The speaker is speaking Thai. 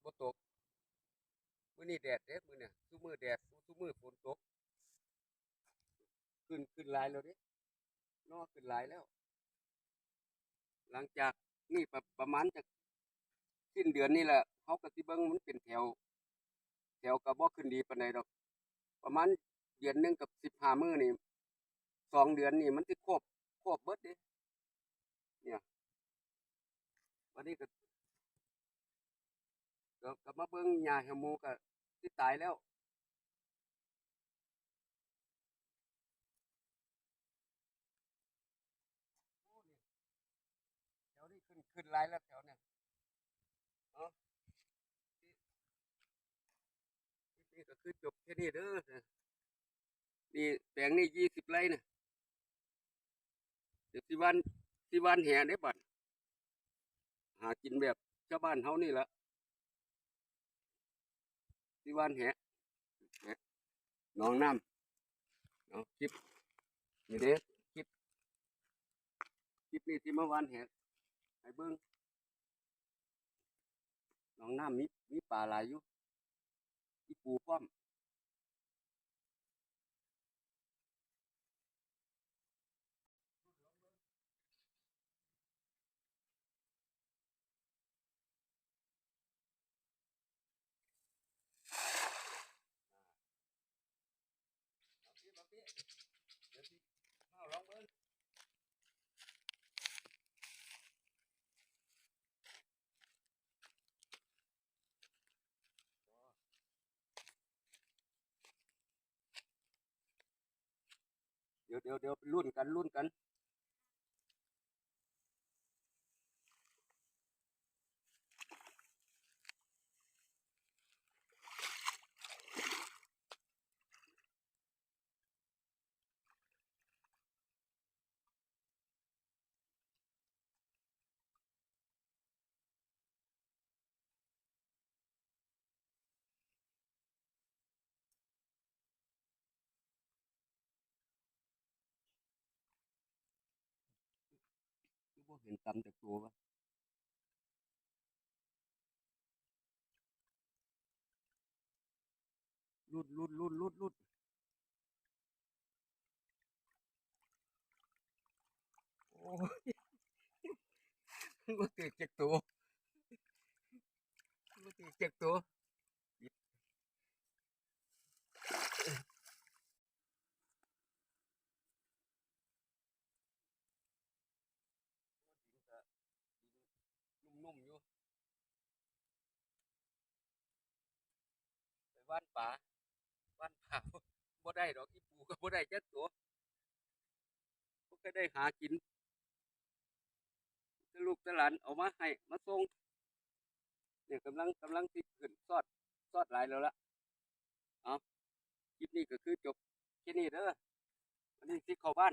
บ่ตกมื้อนี้แดดเด้มื้อเนี่ยซุมื้อแดดซุมื้อฝนตกขึ้นหลายแล้วเด้นอขึ้นหลายแล้วหลังจากนี่ประมาณจะสิ้นเดือนนี่แหละเฮาก็สิเบิ่งมันเป็นแถวก็บ่ขึ้นดีปานใดดอกประมาณเดือนหนึ่งกับ15มื้อนี่2 เดือนนี่มันสิครบเบิดเด้เนี่ยวันนี้ก็มาเบิ่งหญ้าแฮวหมูก็สิตายแล้วโอ้นี่แถวนี้ขึ้นหลายแล้วแถวเนี่ยเนาะคลิปนี้ก็คือจบแค่นี้เด้อนี่แปลงนี่20 ไร่น่ะเดี๋ยวสิหว่านแหได้บัดหากินแบบชาวบ้านเฮานี่ล่ะสิหว่านแหหนองน้ำเนาะคลิปนี่เด้คลิปคลิปนี้สิมาหว่านแหให้เบิ่งหนองน้ำมีปลาหลายอยู่มีปูพร้อมเอาพี่เดี๋ยวสิมาลองเบิ่งเดี๋ยวลุ้นกันคือบ่เห็นตำจากตัววะลุ้นโอ้ยบ่ติดจากตัวบ่ติดจากตัวดินก็ดินนุ่มๆอยู่ไปหว่านปลาหว่านปลาบ่ได้ดอกอีปูก็บ่ได้จักตัวบ่เคยได้หากินแต่ลูกแต่หลานเอามาให้มาส่งเนี่ยกำลังสิขึ้นซอดหลายแล้วล่ะเอาคลิปนี้ก็คือจบแค่นี้เด้อวันนี้สิเข้าบ้าน